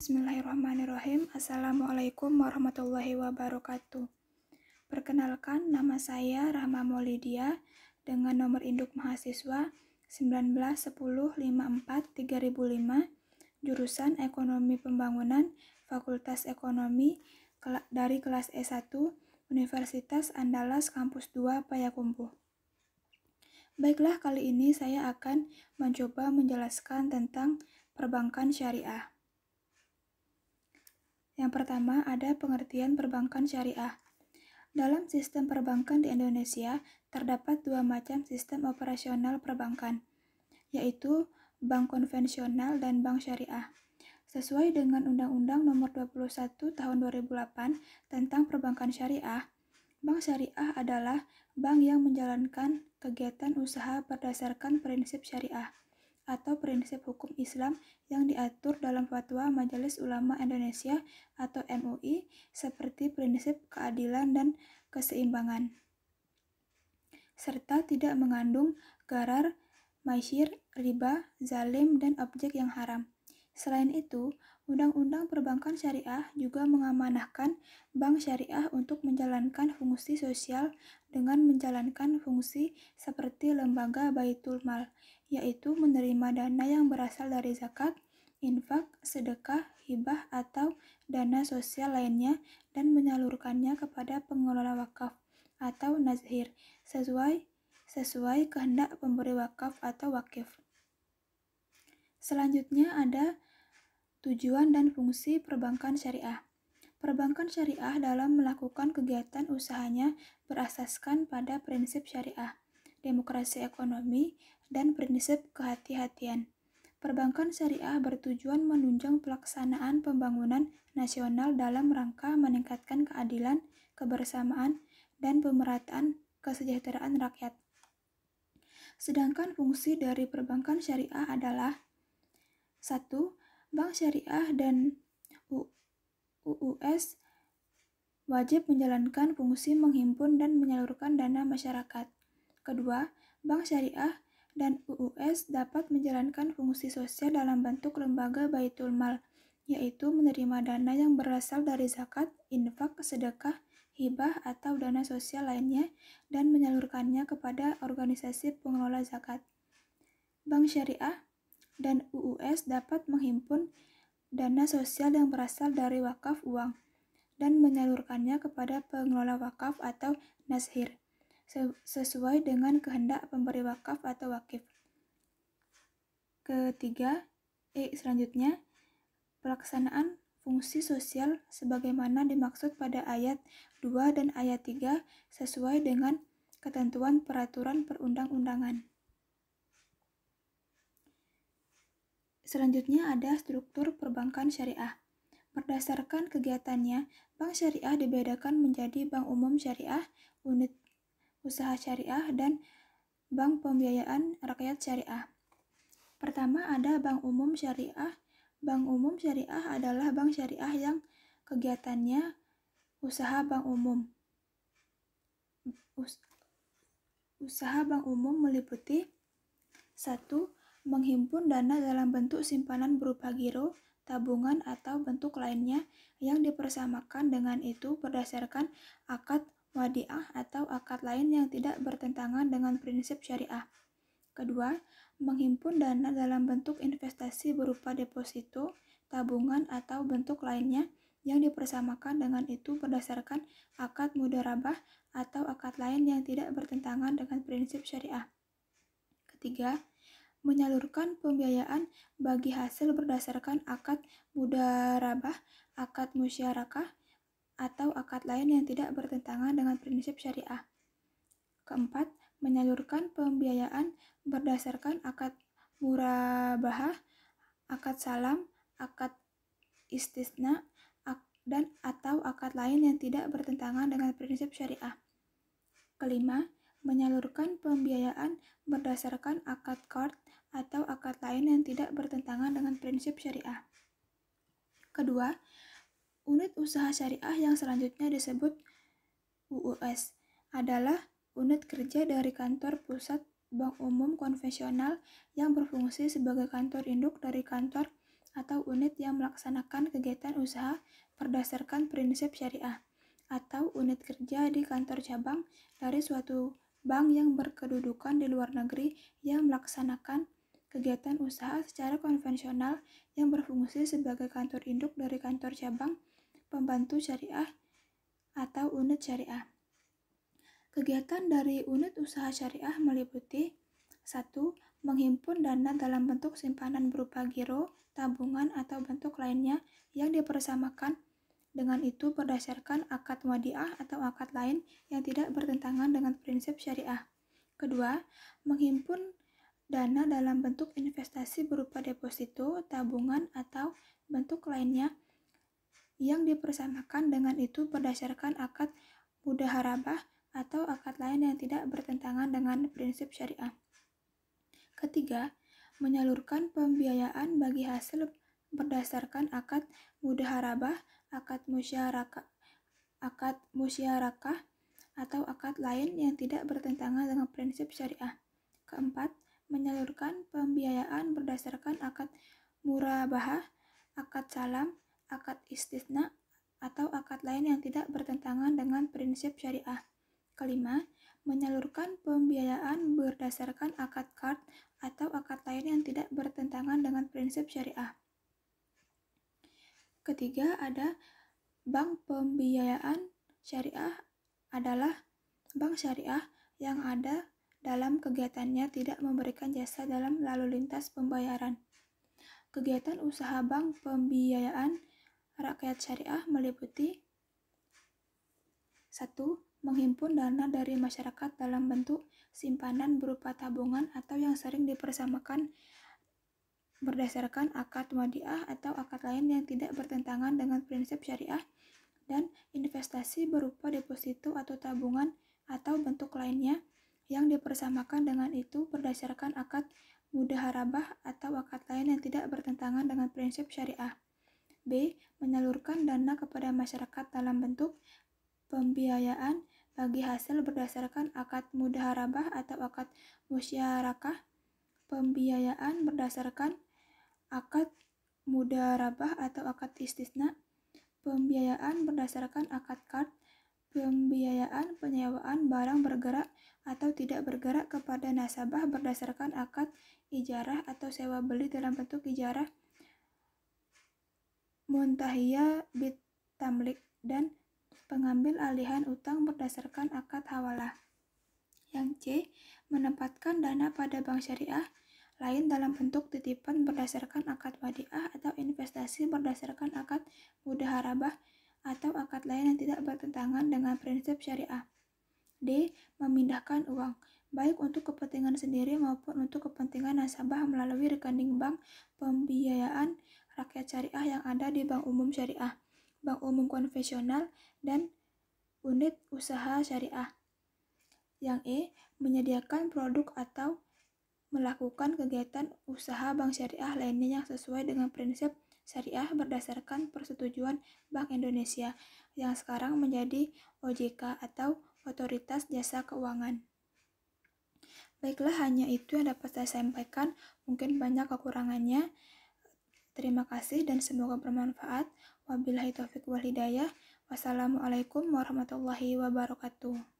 Bismillahirrahmanirrahim. Assalamualaikum warahmatullahi wabarakatuh. Perkenalkan, nama saya Rahma Maulidia dengan nomor induk mahasiswa 1910543005, jurusan Ekonomi Pembangunan, Fakultas Ekonomi dari kelas S1, Universitas Andalas Kampus 2 Payakumbuh. Baiklah, kali ini saya akan mencoba menjelaskan tentang perbankan syariah. Yang pertama, ada pengertian perbankan syariah. Dalam sistem perbankan di Indonesia, terdapat dua macam sistem operasional perbankan, yaitu bank konvensional dan bank syariah. Sesuai dengan Undang-Undang Nomor 21 Tahun 2008 tentang Perbankan Syariah, bank syariah adalah bank yang menjalankan kegiatan usaha berdasarkan prinsip syariah atau prinsip hukum Islam yang diatur dalam Fatwa Majelis Ulama Indonesia atau MUI seperti prinsip keadilan dan keseimbangan, serta tidak mengandung gharar, maisir, riba, zalim, dan objek yang haram. Selain itu, Undang-Undang Perbankan Syariah juga mengamanahkan bank syariah untuk menjalankan fungsi sosial dengan menjalankan fungsi seperti lembaga Baitul Mal, yaitu menerima dana yang berasal dari zakat, infak, sedekah, hibah, atau dana sosial lainnya dan menyalurkannya kepada pengelola wakaf atau nazhir sesuai kehendak pemberi wakaf atau wakif. Selanjutnya ada tujuan dan fungsi perbankan syariah. Perbankan syariah dalam melakukan kegiatan usahanya berasaskan pada prinsip syariah, demokrasi ekonomi, dan prinsip kehati-hatian. Perbankan syariah bertujuan menunjang pelaksanaan pembangunan nasional dalam rangka meningkatkan keadilan, kebersamaan, dan pemerataan kesejahteraan rakyat. Sedangkan fungsi dari perbankan syariah adalah 1. Bank syariah dan UUS wajib menjalankan fungsi menghimpun dan menyalurkan dana masyarakat. Kedua, bank syariah dan UUS dapat menjalankan fungsi sosial dalam bentuk lembaga Baitul Mal, yaitu menerima dana yang berasal dari zakat, infak, sedekah, hibah, atau dana sosial lainnya dan menyalurkannya kepada organisasi pengelola zakat. Bank syariah dan UUS dapat menghimpun dana sosial yang berasal dari wakaf uang dan menyalurkannya kepada pengelola wakaf atau nazhir sesuai dengan kehendak pemberi wakaf atau wakif. Ketiga, selanjutnya, pelaksanaan fungsi sosial sebagaimana dimaksud pada ayat 2 dan ayat 3 sesuai dengan ketentuan peraturan perundang-undangan. Selanjutnya ada struktur perbankan syariah. Berdasarkan kegiatannya, bank syariah dibedakan menjadi bank umum syariah, unit usaha syariah, dan bank pembiayaan rakyat syariah. Pertama ada bank umum syariah. Bank umum syariah adalah bank syariah yang kegiatannya usaha bank umum. Usaha bank umum meliputi 1. Menghimpun dana dalam bentuk simpanan berupa giro, tabungan, atau bentuk lainnya yang dipersamakan dengan itu berdasarkan akad wadiah atau akad lain yang tidak bertentangan dengan prinsip syariah. Kedua, menghimpun dana dalam bentuk investasi berupa deposito, tabungan, atau bentuk lainnya yang dipersamakan dengan itu berdasarkan akad mudharabah atau akad lain yang tidak bertentangan dengan prinsip syariah. Ketiga, menyalurkan pembiayaan bagi hasil berdasarkan akad mudharabah, akad musyarakah, atau akad lain yang tidak bertentangan dengan prinsip syariah. Keempat, menyalurkan pembiayaan berdasarkan akad murabahah, akad salam, akad istisna, dan atau akad lain yang tidak bertentangan dengan prinsip syariah. Kelima, menyalurkan pembiayaan berdasarkan akad qard atau akad lain yang tidak bertentangan dengan prinsip syariah. Kedua, unit usaha syariah yang selanjutnya disebut UUS adalah unit kerja dari kantor pusat bank umum konvensional yang berfungsi sebagai kantor induk dari kantor atau unit yang melaksanakan kegiatan usaha berdasarkan prinsip syariah, atau unit kerja di kantor cabang dari suatu bank yang berkedudukan di luar negeri yang melaksanakan kegiatan usaha secara konvensional yang berfungsi sebagai kantor induk dari kantor cabang, pembantu syariah, atau unit syariah. Kegiatan dari unit usaha syariah meliputi 1. Menghimpun dana dalam bentuk simpanan berupa giro, tabungan, atau bentuk lainnya yang dipersamakan dengan itu berdasarkan akad wadiah atau akad lain yang tidak bertentangan dengan prinsip syariah. Kedua, menghimpun dana dalam bentuk investasi berupa deposito, tabungan, atau bentuk lainnya yang dipersamakan dengan itu berdasarkan akad mudaharabah atau akad lain yang tidak bertentangan dengan prinsip syariah. Ketiga, menyalurkan pembiayaan bagi hasil berdasarkan akad mudaharabah, akad musyarakah, atau akad lain yang tidak bertentangan dengan prinsip syariah. Keempat, menyalurkan pembiayaan berdasarkan akad murabahah, akad salam, akad istisna, atau akad lain yang tidak bertentangan dengan prinsip syariah. Kelima, menyalurkan pembiayaan berdasarkan akad qard atau akad lain yang tidak bertentangan dengan prinsip syariah. Ketiga, ada bank pembiayaan syariah adalah bank syariah yang ada dalam kegiatannya tidak memberikan jasa dalam lalu lintas pembayaran. Kegiatan usaha bank pembiayaan rakyat syariah meliputi 1. Menghimpun dana dari masyarakat dalam bentuk simpanan berupa tabungan atau yang sering dipersamakan berdasarkan akad wadiah atau akad lain yang tidak bertentangan dengan prinsip syariah, dan investasi berupa deposito atau tabungan atau bentuk lainnya yang dipersamakan dengan itu berdasarkan akad mudaharabah atau akad lain yang tidak bertentangan dengan prinsip syariah. B. Menyalurkan dana kepada masyarakat dalam bentuk pembiayaan bagi hasil berdasarkan akad mudaharabah atau akad musyarakah, pembiayaan berdasarkan akad mudaharabah atau akad istisna, pembiayaan berdasarkan akad qard, pembiayaan penyewaan barang bergerak atau tidak bergerak kepada nasabah berdasarkan akad ijarah atau sewa beli dalam bentuk ijarah muntahiyah bit tamlik, dan pengambil alihan utang berdasarkan akad hawalah. Yang C. Menempatkan dana pada bank syariah lain dalam bentuk titipan berdasarkan akad wadiah atau investasi berdasarkan akad mudaharabah atau akad lain yang tidak bertentangan dengan prinsip syariah. D. Memindahkan uang, baik untuk kepentingan sendiri maupun untuk kepentingan nasabah melalui rekening bank pembiayaan rakyat syariah yang ada di bank umum syariah, bank umum konvensional, dan unit usaha syariah. Yang E. Menyediakan produk atau melakukan kegiatan usaha bank syariah lainnya yang sesuai dengan prinsip syariah berdasarkan persetujuan Bank Indonesia yang sekarang menjadi OJK atau Otoritas Jasa Keuangan. Baiklah, hanya itu yang dapat saya sampaikan. Mungkin banyak kekurangannya. Terima kasih dan semoga bermanfaat. Wabillahi taufiq wal hidayah. Wassalamualaikum warahmatullahi wabarakatuh.